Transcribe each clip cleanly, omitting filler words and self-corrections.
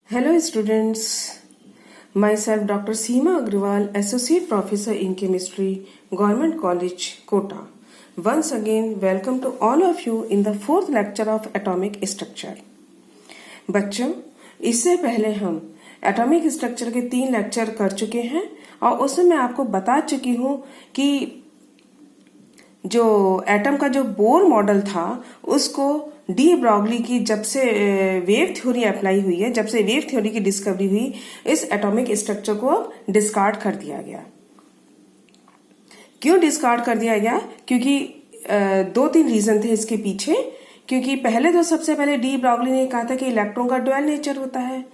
Hello students, myself Dr. Seema Agrawal, Associate Professor in Chemistry, Government College, Kota. Once again, welcome to all of you in the fourth lecture of Atomic Structure. बच्चों, इससे पहले हम atomic structure के 3 lecture कर चुके हैं और उसमें मैं आपको बता चुकी हूँ कि जो एटम का जो बोर मॉडल था उसको डी ब्रॉगली की जब से वेव थ्योरी अप्लाई हुई है, जब से वेव थ्योरी की डिस्कवरी हुई, इस एटॉमिक स्ट्रक्चर को डिस्कार्ड कर दिया गया। क्यों डिस्कार्ड कर दिया गया? क्योंकि 2-3 रीजन थे इसके पीछे। क्योंकि पहले तो सबसे पहले डी ब्रॉगली ने कहा था कि इलेक्ट्रॉन का ड्वेल नेचर होता है।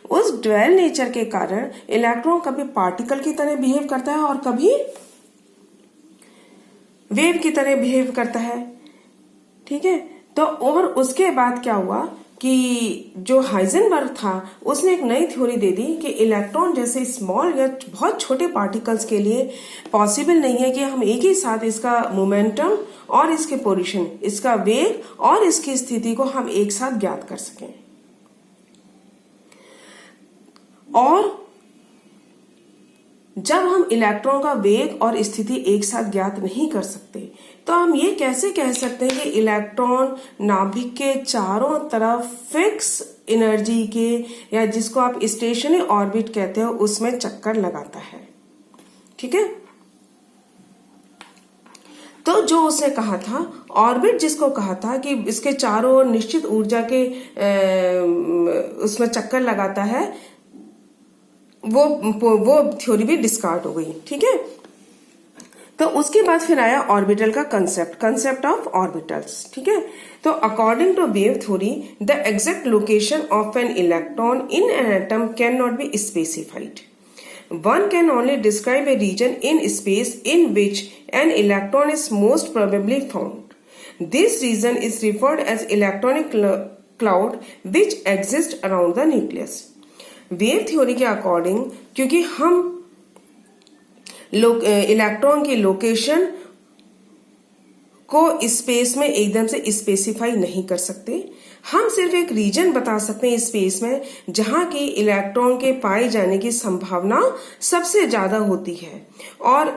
उस ड्वेल नेचर के कारण इलेक्ट्रॉन कभी पार्टिकल की तरह बिहेव करता है और कभी वेव की तरह बिहेव करता है। ठीक है, तो और उसके बाद क्या हुआ कि जो हाइजेनबर्ग था उसने एक नई थ्योरी दे दी कि इलेक्ट्रॉन जैसे स्मॉल या बहुत छोटे पार्टिकल्स के लिए पॉसिबल नहीं है कि हम एक ही साथ इसका मोमेंटम और इसके पोजीशन, इसका वेग और इसकी स्थिति को हम एक साथ ज्ञात कर सकें। और जब हम इलेक्ट्रॉन का वेग और स्थिति एक साथ ज्ञात नहीं कर सकते तो हम ये कैसे कह सकते हैं कि इलेक्ट्रॉन नाभिक के चारों तरफ फिक्स एनर्जी के, या जिसको आप स्टेशनरी ऑर्बिट कहते हो, उसमें चक्कर लगाता है। ठीक है, तो जो उसने कहा था ऑर्बिट, जिसको कहा था कि इसके चारों ओर निश्चित ऊर्जा के उसमें चक्कर लगाता है, वो थ्योरी भी डिस्कार्ड हो गई। ठीक है, तो उसके बाद फिर आया ऑर्बिटल का कंसेप्ट ऑफ ऑर्बिटल्स। ठीक है, तो according to wave theory the exact location of an electron in an atom can not be specified. One can only describe a region in space in which an electron is most probably found. This region is referred as electronic cloud which exists around the nucleus. Wave theory के according, क्योंकि हम electron की location को space में एकदम से specify नहीं कर सकते, हम सिर्फ एक रीजन बता सकते हैं स्पेस में जहां की इलेक्ट्रॉन के पाए जाने की संभावना सबसे ज्यादा होती है। और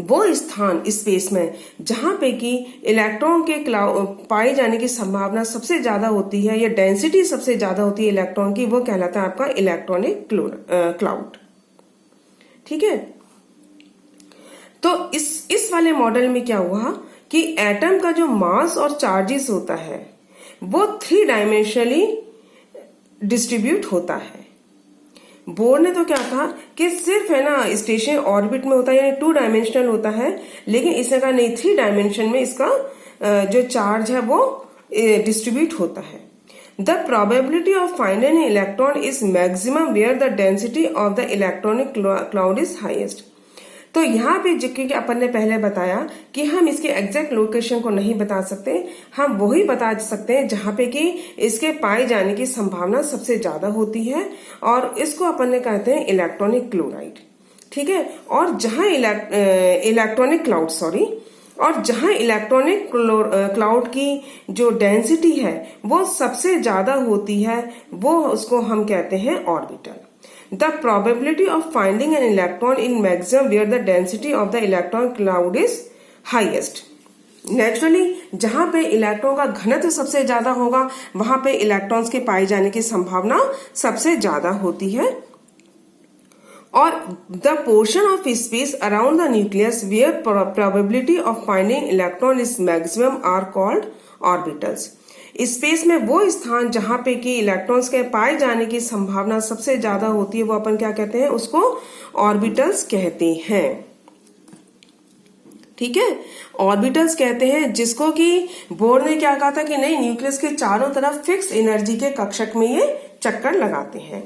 वो स्थान स्पेस में जहां पे कि इलेक्ट्रॉन के पाए जाने की संभावना सबसे ज्यादा होती है या डेंसिटी सबसे ज्यादा होती है इलेक्ट्रॉन की, वो कहलाता है आपका इलेक्ट्रॉनिक क्लाउड। ठीक है, तो इस वाले मॉडल में क्या हुआ कि एटम का जो मास और चार्जेस होता है वो 3 डायमेंशनली डिस्ट्रीब्यूट होता है। बोर ने तो क्या कहा कि सिर्फ है ना स्टेशन ऑर्बिट में होता है, यानी 2 डायमेंशनल होता है, लेकिन इसने कहा नहीं, 3 डायमेंशन में इसका जो चार्ज है वो डिस्ट्रीब्यूट होता है। The probability of finding an electron is maximum where the density of the electronic cloud is highest. तो यहाँ पे क्योंकि अपन ने पहले बताया कि हम इसके एग्जैक्ट लोकेशन को नहीं बता सकते, हम वही बता सकते हैं जहां पे कि इसके पाए जाने की संभावना सबसे ज्यादा होती है, और इसको अपन ने कहते हैं इलेक्ट्रॉनिक क्लोराइड। ठीक है, और जहां इलेक्ट्रॉनिक क्लाउड और जहां इलेक्ट्रॉनिक क्लाउड की जो डेंसिटी है वो सबसे ज्यादा होती है, वो उसको हम कहते हैं orbital. The probability of finding an electron in maximum where the density of the electron cloud is highest. Naturally, जहां पे इलेक्ट्रॉन का घनत्व सबसे ज्यादा होगा वहां पे इलेक्ट्रॉन्स के पाए जाने की संभावना सबसे ज्यादा होती है। और the portion of space around the nucleus where probability of finding electron is maximum are called orbitals. Space में वो स्थान जहां पे कि इलेक्ट्रॉन्स के पाए जाने की संभावना सबसे ज्यादा होती है वो अपन क्या कहते हैं, उसको ऑर्बिटल्स कहते हैं। ठीक है, ऑर्बिटल्स कहते हैं, जिसको कि बोर ने क्या कहा था कि नहीं, न्यूक्लियस के चारों तरफ फिक्स एनर्जी के कक्षक में ये चक्कर लगाते हैं।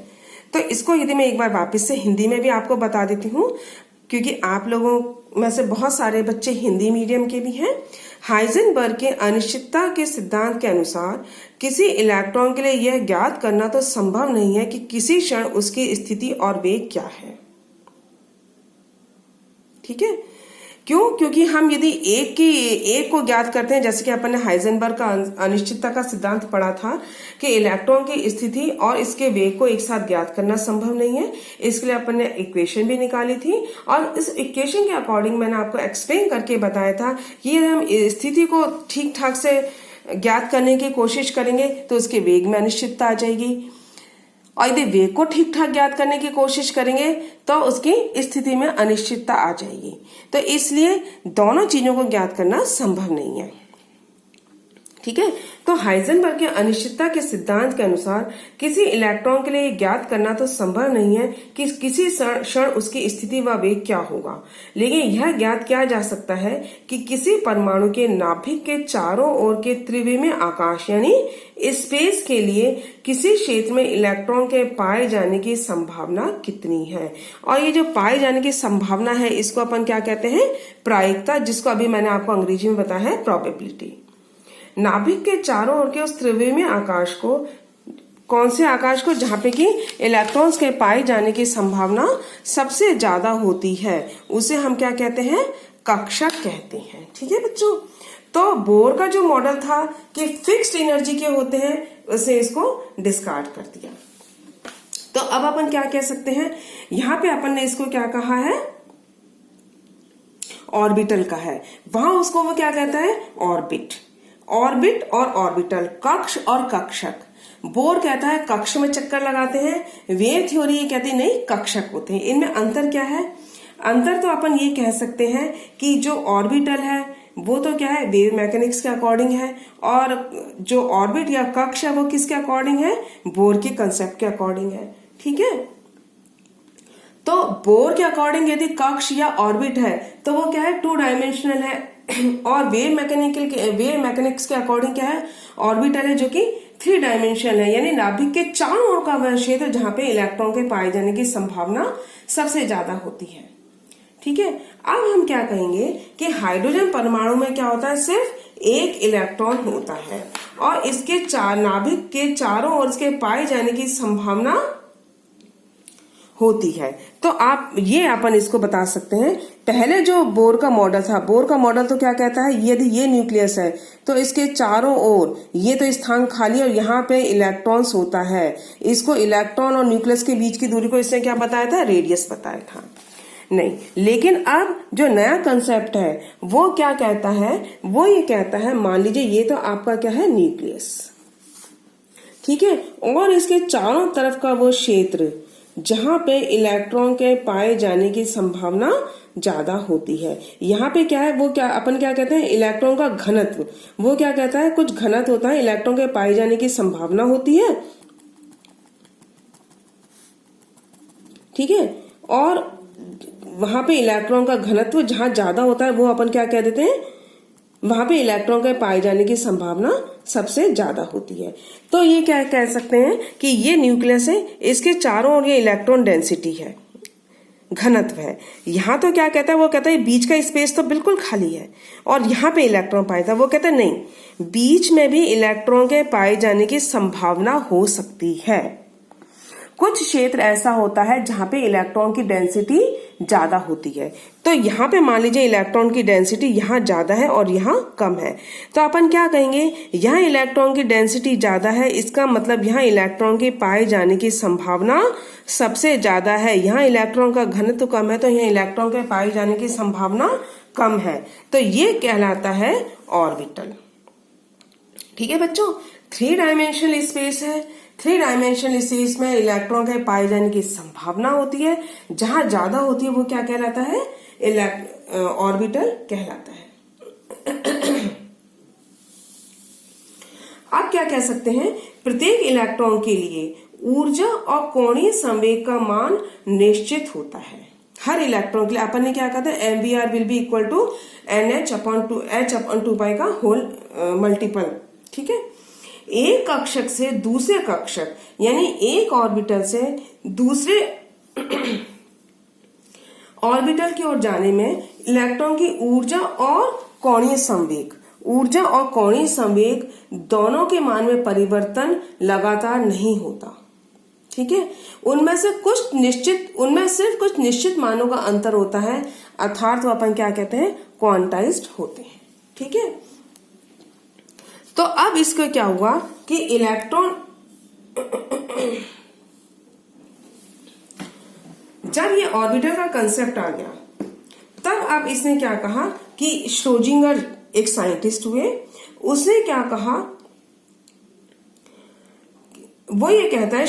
तो इसको यदि मैं एक बार वापस से हिंदी में भी आपको बता देती हूँ, क्योंकि आप लोगों में से बहुत सारे बच्चे हिंदी मीडियम के भी हैं। हाइजेनबर्ग के अनिश्चितता के सिद्धांत के अनुसार किसी इलेक्ट्रॉन के लिए यह ज्ञात करना तो संभव नहीं है कि किसी क्षण उसकी स्थिति और वेग क्या है। ठीक है, क्यों? क्योंकि हम यदि एक को ज्ञात करते हैं, जैसे कि अपन ने हाइजेनबर्ग का अनिश्चितता का सिद्धांत पढ़ा था कि इलेक्ट्रॉन की स्थिति और इसके वेग को एक साथ ज्ञात करना संभव नहीं है। इसके लिए अपन ने इक्वेशन भी निकाली थी और इस इक्वेशन के अकॉर्डिंग मैंने आपको एक्सप्लेन करके बताया था कि यदि हम स्थिति को ठीक ठाक से ज्ञात करने की कोशिश करेंगे तो उसके वेग में अनिश्चितता आ जाएगी, और यदि वेग को ठीक ठाक ज्ञात करने की कोशिश करेंगे तो उसकी स्थिति में अनिश्चितता आ जाएगी। तो इसलिए दोनों चीजों को ज्ञात करना संभव नहीं है। ठीक है, तो हाइजेनबर्ग के अनिश्चितता के सिद्धांत के अनुसार किसी इलेक्ट्रॉन के लिए ज्ञात करना तो संभव नहीं है कि किसी क्षण उसकी स्थिति व वेग क्या होगा, लेकिन यह ज्ञात किया जा सकता है कि किसी परमाणु के नाभिक के चारों ओर के त्रिविमीय आकाश यानी स्पेस के लिए किसी क्षेत्र में इलेक्ट्रॉन के पाए जाने की संभावना कितनी है। और ये जो पाए जाने की संभावना है इसको अपन क्या कहते हैं? प्रायिकता, जिसको अभी मैंने आपको अंग्रेजी में बताया है प्रोबेबिलिटी। नाभिक के चारों ओर के उस त्रिविमीय आकाश को, कौन से आकाश को? जहां पे कि इलेक्ट्रॉन्स के पाए जाने की संभावना सबसे ज्यादा होती है, उसे हम क्या कहते हैं? कक्षक कहते हैं। ठीक है बच्चों, तो बोर का जो मॉडल था कि फिक्स्ड एनर्जी के होते हैं, उसे इसको डिस्कार्ड कर दिया। तो अब अपन क्या कह सकते हैं? यहां पे अपन ने इसको क्या कहा है? ऑर्बिटल का है। वहां उसको वो क्या कहता है? ऑर्बिट। ऑर्बिट और ऑर्बिटल, कक्ष और कक्षक। बोर कहता है कक्ष में चक्कर लगाते हैं, वेव थ्योरी ये कहती है नहीं, कक्षक होते हैं। इनमें अंतर क्या है? अंतर तो अपन ये कह सकते हैं कि जो ऑर्बिटल है वो तो क्या है? वेव मैकेनिक्स के अकॉर्डिंग है, और जो ऑर्बिट या कक्ष है वो किसके अकॉर्डिंग है? बोर के कंसेप्ट के अकॉर्डिंग है। ठीक है, तो बोर के अकॉर्डिंग यदि कक्ष या ऑर्बिट है तो वो क्या है? 2 डायमेंशनल है, और वेव मैकेनिक्स के अकॉर्डिंग क्या है? ऑर्बिटल है जो कि 3 डायमेंशनल है, यानी नाभिक के चारों ओर का वह क्षेत्र जहां पे इलेक्ट्रॉन के पाए जाने की संभावना सबसे ज्यादा होती है। ठीक है, अब हम क्या कहेंगे कि हाइड्रोजन परमाणु में क्या होता है? सिर्फ एक इलेक्ट्रॉन होता है, और इसके नाभिक के चारों ओर इसके पाए जाने की संभावना होती है। तो आप ये अपन इसको बता सकते हैं। पहले जो बोर का मॉडल था, बोर का मॉडल तो क्या कहता है? यदि ये न्यूक्लियस है तो इसके चारों ओर ये तो स्थान खाली और यहाँ पे इलेक्ट्रॉन्स होता है। इसको इलेक्ट्रॉन और न्यूक्लियस के बीच की दूरी को इसने क्या बताया था? रेडियस बताया था। नहीं, लेकिन अब जो नया कंसेप्ट है वो क्या कहता है? वो ये कहता है, मान लीजिए ये तो आपका क्या है? न्यूक्लियस। ठीक है, और इसके चारों तरफ का वो क्षेत्र जहां पे इलेक्ट्रॉन के पाए जाने की संभावना ज्यादा होती है। यहाँ पे क्या है? वो क्या अपन क्या कहते हैं? इलेक्ट्रॉन का घनत्व। वो क्या कहता है? कुछ घनत्व होता है, इलेक्ट्रॉन के पाए जाने की संभावना होती है। ठीक है, और वहां पे इलेक्ट्रॉन का घनत्व जहां ज्यादा होता है वो अपन क्या कह देते हैं? वहां पे इलेक्ट्रॉन के पाए जाने की संभावना सबसे ज्यादा होती है। तो ये क्या कह सकते हैं कि ये न्यूक्लियस है, इसके चारों ओर ये इलेक्ट्रॉन डेंसिटी है, घनत्व है। यहाँ तो क्या कहता है? वो कहता है बीच का स्पेस तो बिल्कुल खाली है और यहाँ पे इलेक्ट्रॉन पाए था। वो कहता है नहीं, बीच में भी इलेक्ट्रॉन के पाए जाने की संभावना हो सकती है। कुछ क्षेत्र ऐसा होता है जहां पे इलेक्ट्रॉन की डेंसिटी ज्यादा होती है। तो यहाँ पे मान लीजिए इलेक्ट्रॉन की डेंसिटी यहाँ ज्यादा है और यहाँ कम है, तो अपन क्या कहेंगे? यहाँ इलेक्ट्रॉन की डेंसिटी ज्यादा है, इसका मतलब यहाँ इलेक्ट्रॉन के पाए जाने की संभावना सबसे ज्यादा है। यहाँ इलेक्ट्रॉन का घनत्व कम है तो यहाँ इलेक्ट्रॉन के पाए जाने की संभावना कम है। तो ये कहलाता है ऑर्बिटल। ठीक है बच्चों, 3 डायमेंशनल स्पेस है। 3 डायमेंशनल स्पेस में इलेक्ट्रॉन के पाए जाने की संभावना होती है, जहां ज्यादा होती है वो क्या कहलाता है? ऑर्बिटल कहलाता है। आप क्या कह सकते हैं? प्रत्येक इलेक्ट्रॉन के लिए ऊर्जा और कोणीय संवेग का मान निश्चित होता है। हर इलेक्ट्रॉन के लिए अपन ने क्या कहा था? MVR will be equal to NH/2 का होल मल्टीपल। ठीक है, एक कक्षक से दूसरे कक्षक यानी एक ऑर्बिटल से दूसरे ऑर्बिटल की ओर जाने में इलेक्ट्रॉन की ऊर्जा और कोणीय संवेग दोनों के मान में परिवर्तन लगातार नहीं होता। ठीक है। उनमें सिर्फ कुछ निश्चित मानों का अंतर होता है, अर्थात वो अपन क्या कहते हैं, क्वांटाइज्ड होते हैं। ठीक है। तो अब इसको क्या हुआ कि इलेक्ट्रॉन जब ये ऑर्बिटर का कंसेप्ट आ गया, तब अब इसने क्या कहा कि श्रोडिंगर एक साइंटिस्ट हुए, उसने क्या कहा, वो ये कहता है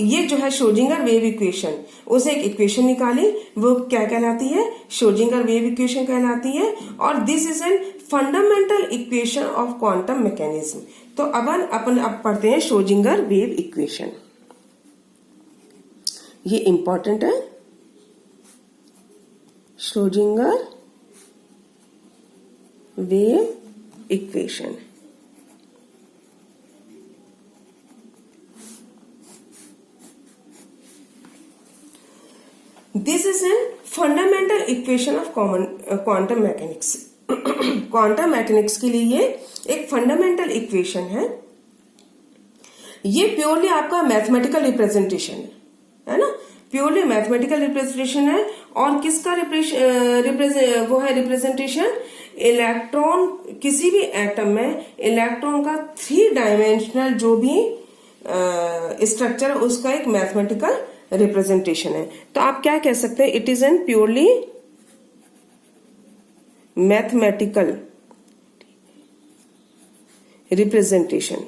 ये जो है श्रोडिंगर वेव इक्वेशन, उसे एक इक्वेशन निकाली, वो क्या कहलाती है, श्रोडिंगर वेव इक्वेशन कहलाती है। और this is an fundamental equation of quantum mechanism. तो अपन पढ़ते हैं श्रोडिंगर वेव इक्वेशन, ये इंपॉर्टेंट है। Schrodinger wave equation, this is an fundamental equation of quantum mechanics. Quantum mechanics के लिए ये एक फंडामेंटल इक्वेशन है। ये प्योरली आपका मैथमेटिकल रिप्रेजेंटेशन है ना, प्योरली मैथमेटिकल रिप्रेजेंटेशन है। और किसका वो है रिप्रेजेंटेशन, इलेक्ट्रॉन, किसी भी एटम में इलेक्ट्रॉन का 3 डायमेंशनल जो भी स्ट्रक्चर, उसका एक मैथमेटिकल रिप्रेजेंटेशन है। तो आप क्या कह सकते हैं, it is an purely mathematical representation,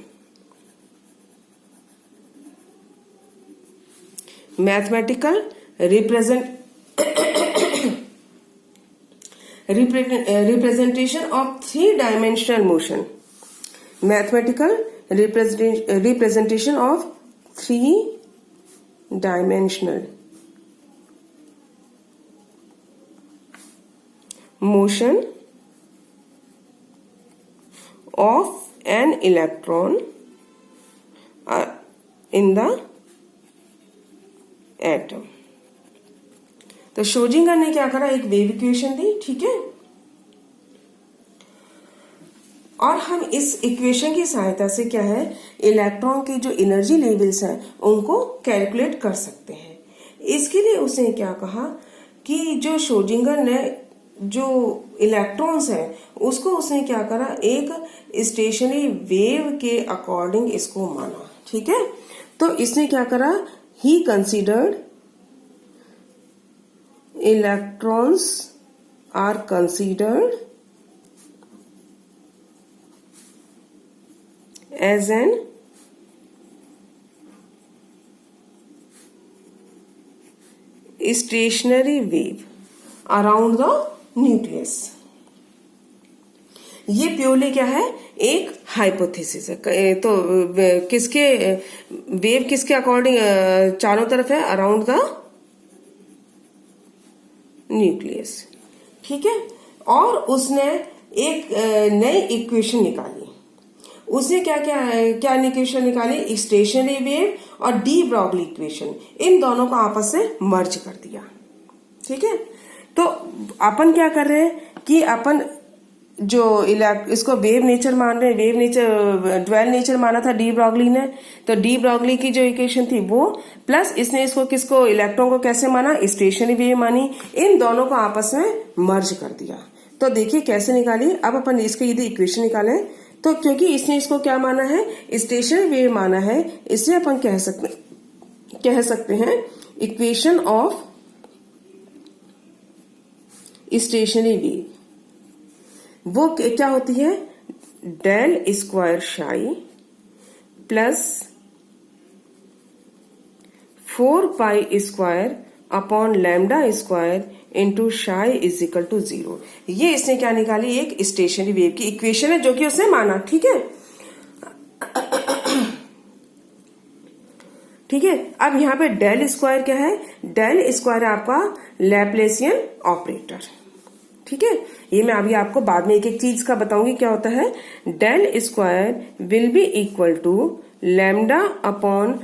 mathematical representation of 3 dimensional motion, mathematical representation of 3 dimensional motion of an electron in the atom। तो श्रोडिंगर ने क्या करा, एक वेव इक्वेशन दी, ठीक है। और हम इस इक्वेशन की सहायता से क्या है, इलेक्ट्रॉन की जो एनर्जी लेवल्स हैं उनको कैलकुलेट कर सकते हैं। इसके लिए उसने क्या कहा कि जो श्रोडिंगर ने जो इलेक्ट्रॉन्स हैं उसको उसने क्या करा, एक स्टेशनरी वेव के अकॉर्डिंग इसको माना, ठीक है। तो इसने क्या करा, he considered electrons are considered as an stationary wave around the nucleus. ये प्योरली क्या है, एक हाइपोथेसिस है। तो किसके वेव किसके अकॉर्डिंग चारों तरफ है, अराउंड द न्यूक्लियस, ठीक है। और उसने एक नई इक्वेशन निकाली, उसने क्या इक्वेशन निकाली, स्टेशनरी वेव और डी ब्रॉगली इक्वेशन, इन दोनों को आपस में मर्ज कर दिया, ठीक है। तो अपन क्या कर रहे हैं कि अपन जो इसको वेव नेचर मान रहे हैं, वेव नेचर ड्वेल नेचर माना था डी ब्रॉगली ने, तो डी ब्रॉगली की जो इक्वेशन थी वो, प्लस इसने इसको किसको, इलेक्ट्रॉन को कैसे माना, स्टेशनरी वेव मानी, इन दोनों को आपस में मर्ज कर दिया। तो देखिए कैसे निकाली। अब अपन इसके यदि इक्वेशन निकालें तो क्योंकि इसने इसको क्या माना है, स्टेशनरी वेव माना है, इसलिए अपन कह सकते हैं इक्वेशन ऑफ स्टेशनरी वेव वो क्या होती है, del square psi plus 4 pi square upon lambda square into psi is equal to 0। ये इसने क्या निकाली, एक स्टेशनरी वेव की इक्वेशन है जो कि उसने माना, ठीक है। ठीक है। अब यहाँ पे डेल स्क्वायर क्या है, डेल स्क्वायर आपका लैप्लेसियन ऑपरेटर, ठीक है। ये मैं अभी आपको बाद में एक एक चीज का बताऊंगी क्या होता है। Del square will be equal to lambda upon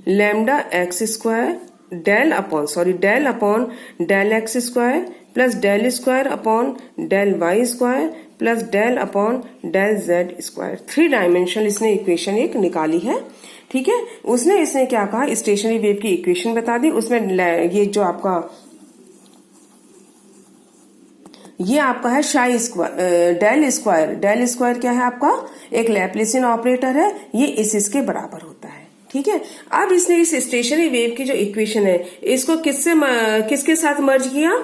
lambda x square, del upon del x square plus del square upon del y square plus del upon del z square. 3 dimensional इसने इक्वेशन एक निकाली है, ठीक है। इसने क्या कहा, stationary wave की इक्वेशन बता दी। उसमें ये जो आपका ये आपका है शाई स्क्वायर, डेल स्क्वायर क्या है आपका, एक लैप्लेसियन ऑपरेटर है, ये इसके बराबर होता है, ठीक है। अब इसने इस स्टेशनरी वेव की जो इक्वेशन है इसको किसके साथ मर्ज किया,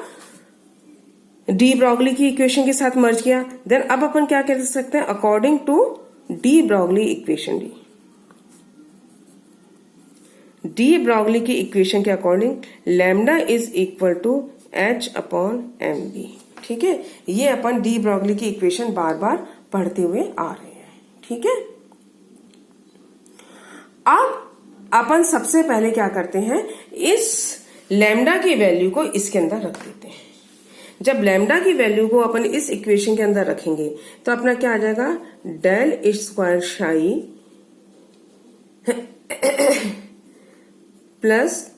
डी ब्रॉगली की इक्वेशन के साथ मर्ज किया। देन अब अपन क्या कह सकते हैं, according to de Broglie equation, de Broglie की इक्वेशन के according lambda is equal to h upon m b, ठीक है। ये अपन डी ब्रॉगली की इक्वेशन बार बार पढ़ते हुए आ रहे हैं, ठीक है। अब अपन सबसे पहले क्या करते हैं, इस लैम्डा की वैल्यू को इसके अंदर रख देते हैं। जब लैम्डा की वैल्यू को अपन इस इक्वेशन के अंदर रखेंगे तो अपना क्या आ जाएगा, del square psi plus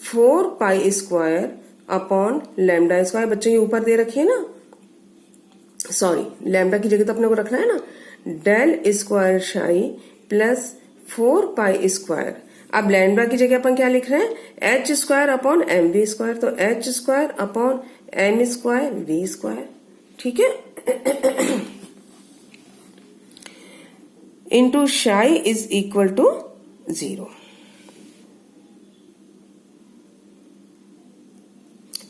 4 pi square upon lambda square. बच्चों ये ऊपर दे रखी है ना, सॉरी लैम्डा की जगह तो अपने को रखना है ना, del square psi plus 4 pi square. अब लैम्डा की जगह अपन क्या लिख रहे हैं, H square upon M we square, तो H square upon M square we square, ठीक है, into psi is equal to 0,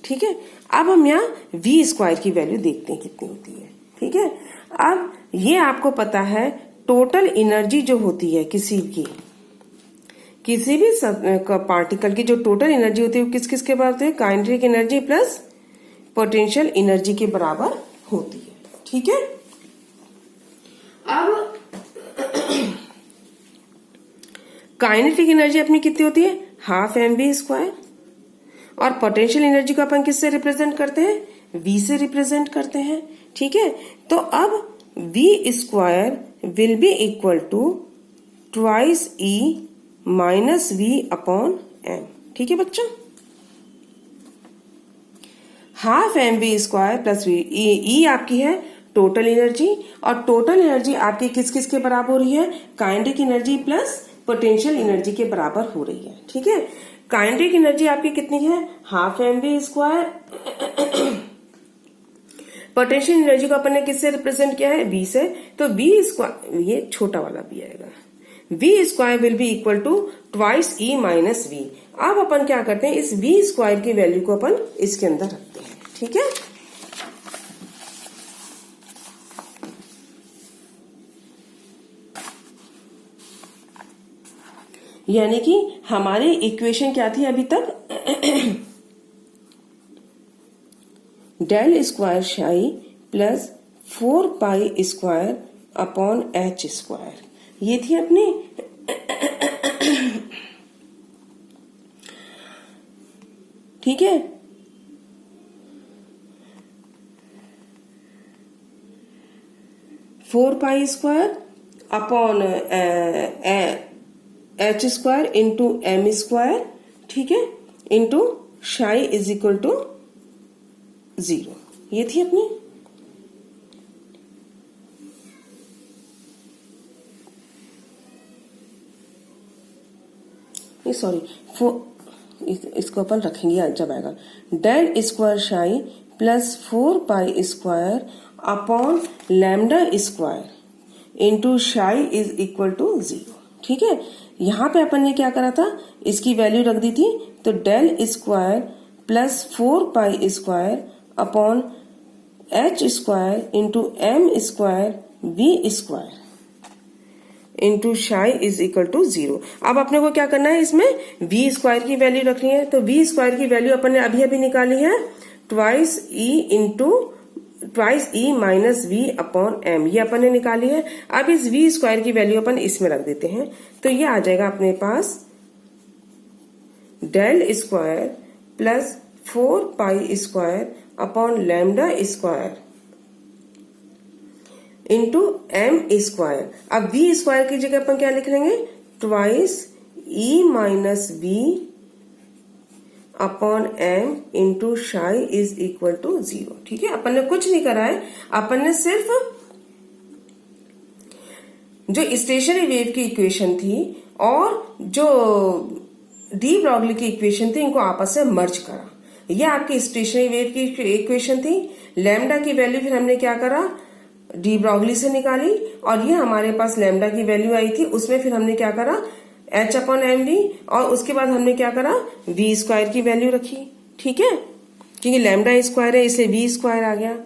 ठीक है। अब हम यहाँ वी स्क्वायर की वैल्यू देखते हैं कितनी होती है, ठीक है। अब ये आपको पता है टोटल एनर्जी जो होती है किसी भी पार्टिकल की जो टोटल एनर्जी होती है वो किस किस के बराबर होती है, kinetic energy plus potential energy के बराबर होती है, ठीक है। अब काइनेटिक एनर्जी अपनी कितनी होती है, हाफ एम वी स्क्वायर, और पोटेंशियल एनर्जी को अपन किससे रिप्रेजेंट करते हैं, v से रिप्रेजेंट करते हैं, ठीक है। तो अब v square will be equal to twice e minus v upon m, ठीक है बच्चों। Half M we square plus V, E आपकी है टोटल एनर्जी, और टोटल एनर्जी आपकी किस किस के बराबर हो रही है, kinetic energy plus potential energy के बराबर हो रही है, ठीक है। काइनेटिक एनर्जी आपकी कितनी है, half M we square, potential energy को अपन ने किससे रिप्रेजेंट किया है, v से, तो v स्क्वायर, ये छोटा वाला भी आएगा, v square will be equal to twice e minus v। अब अपन क्या करते हैं, इस v स्क्वायर की वैल्यू को अपन इसके अंदर रखते हैं, ठीक है। यानी कि हमारी इक्वेशन क्या थी अभी तक, del square psi plus 4 pi square upon h square, ये थी अपनी ठीक है। Four pi square upon h square into M square, ठीक है, into psi is equal to 0, ये थी अपनी। सॉरी इसको अपन रखेंगे जब आएगा, del square psi plus 4 pi square upon lambda square into psi is equal to 0, ठीक है। यहां पे अपन ने क्या करा था, इसकी वैल्यू रख दी थी, तो del square plus 4 pi square upon h square into M square we square into psi is equal to 0। अब अपने को क्या करना है, इसमें v स्क्वायर की वैल्यू रखनी है, तो v स्क्वायर की वैल्यू अपन ने अभी निकाली है, twice e minus v upon m, ये अपन ने निकाली है। अब इस v स्क्वायर की वैल्यू अपन इसमें रख देते हैं, तो ये आ जाएगा अपने पास del square plus 4 pi square upon lambda square into M square. अब v स्क्वायर की जगह अपन क्या लिख लेंगे, twice e minus v upon m into psi is equal to 0, ठीक है। अपन ने कुछ नहीं करा है, अपन ने सिर्फ जो स्टेशनरी वेव की इक्वेशन थी और जो डी ब्रॉगली की इक्वेशन थी, इनको आपस में मर्ज करा। ये आपकी स्टेशनरी वेव की इक्वेशन थी। लैम्डा की वैल्यू फिर हमने क्या करा, डी ब्रॉगली से निकाली, और ये हमारे पास लैम्डा की वैल्यू आई थी, उसमें फिर हमने क्या करा, h/mv, और उसके बाद हमने क्या करा, v स्क्वायर की वैल्यू रखी। ठीक है, क्योंकि लैम्डा स्क्वायर है इसलिए v स्क्वायर आ गया।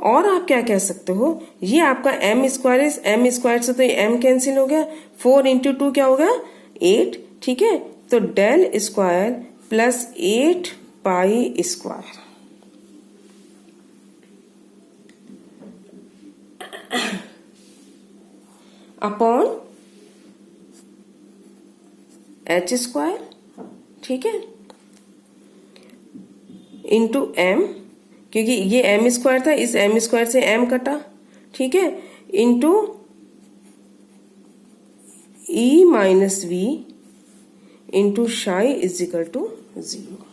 और आप क्या कह सकते हो, ये आपका m स्क्वायर है, m स्क्वायर से तो ये m कैंसिल हो गया, 4 इंटू 2 क्या हो गया, 8। ठीक है, तो del square plus 8 pi square upon h square, ठीक है, इंटू m, क्योंकि ये m स्क्वायर था, इस m स्क्वायर से m कटा, ठीक है, into e minus v into psi is equal to 0।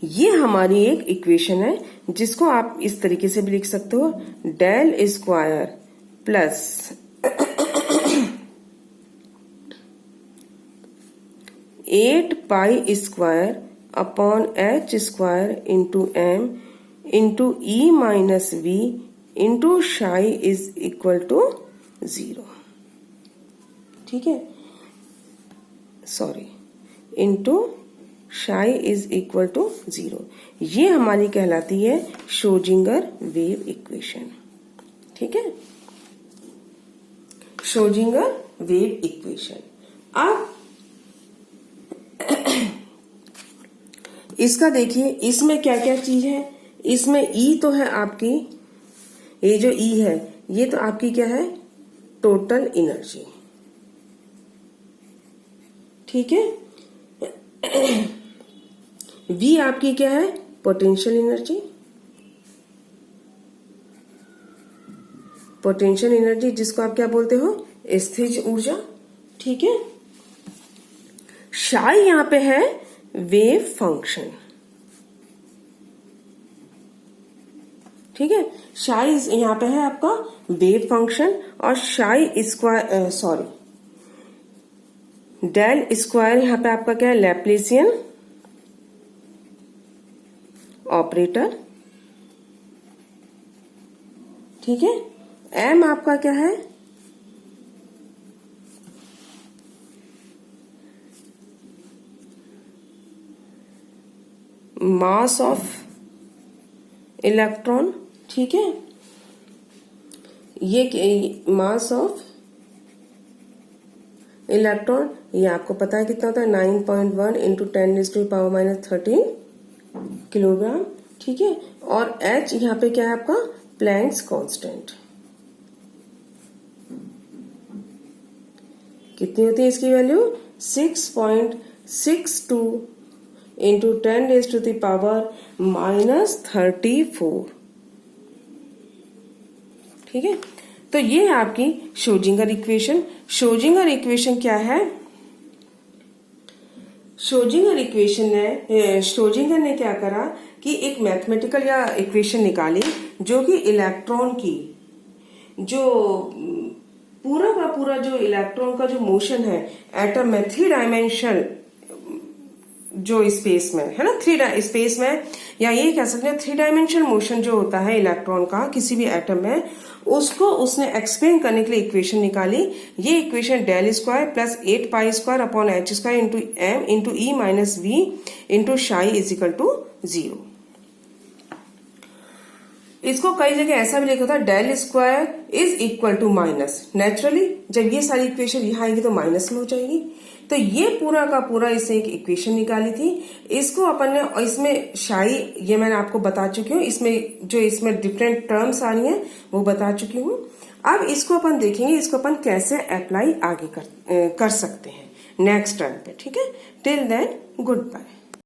ये हमारी एक इक्वेशन है जिसको आप इस तरीके से भी लिख सकते हो, del square plus 8 pi square upon h square into m into e minus v into psi is equal to 0। ठीक है, sorry, into psi is equal to 0। ये हमारी कहलाती है श्रोडिंगर वेव इक्वेशन। ठीक है, श्रोडिंगर वेव इक्वेशन। अब इसका देखिए, इसमें क्या क्या चीज है। इसमें ई तो है आपकी, ये जो ई है ये तो आपकी क्या है, टोटल एनर्जी। ठीक है, वी आपकी क्या है, पोटेंशियल एनर्जी। पोटेंशियल एनर्जी जिसको आप क्या बोलते हो, स्थिर ऊर्जा। ठीक है, शाई यहां पे है वेव फंक्शन। ठीक है, शाई यहां पे है आपका वेव फंक्शन, और शाई स्क्वायर सॉरी डेल स्क्वायर यहां पे आपका क्या है, लैप्लेसियन ऑपरेटर। ठीक है, एम आपका क्या है, मास ऑफ इलेक्ट्रॉन। ठीक है, ये मास ऑफ इलेक्ट्रॉन, ये आपको पता है कितना होता है, 9.1 इंटू 10⁻⁻13 किलोग्राम। ठीक है, और h यहाँ पे क्या है आपका, प्लैंक्स कांस्टेंट। कितनी होती है इसकी वैल्यू, 6.62 इंटू 10⁻⁻34। ठीक है, तो ये है आपकी श्रोडिंगर इक्वेशन। श्रोडिंगर इक्वेशन क्या है, श्रोडिंगर इक्वेशन ने, श्रोडिंगर ने क्या करा कि एक मैथमेटिकल या इक्वेशन निकाली जो कि इलेक्ट्रॉन की जो पूरा का पूरा जो इलेक्ट्रॉन का जो मोशन है एटम में, 3 डायमेंशनल जो स्पेस में है ना, 3 स्पेस में, या ये कह सकते हैं 3 डायमेंशनल मोशन जो होता है इलेक्ट्रॉन का किसी भी एटम में, उसको उसने एक्सप्लेन करने के लिए इक्वेशन निकाली। ये equation del square plus 8 pi square upon h square into m into e minus v into psi is equal to 0। इसको कई जगह ऐसा भी लिखा था, del square is equal to minus. Naturally जब ये सारी इक्वेशन यहाँ आएगी तो माइनस में हो जाएगी। तो ये पूरा का पूरा इसने एक इक्वेशन निकाली थी। इसको अपन ने, और इसमें शाई ये मैंने आपको बता चुकी हूँ, इसमें जो इसमें डिफरेंट टर्म्स आ रही हैं वो बता चुकी हूँ। अब इसको अपन देखेंगे, इसको अपन कैसे अप्लाई आगे कर सकते हैं नेक्स्ट टर्म पे। ठीक है, टिल देन गुड बाय।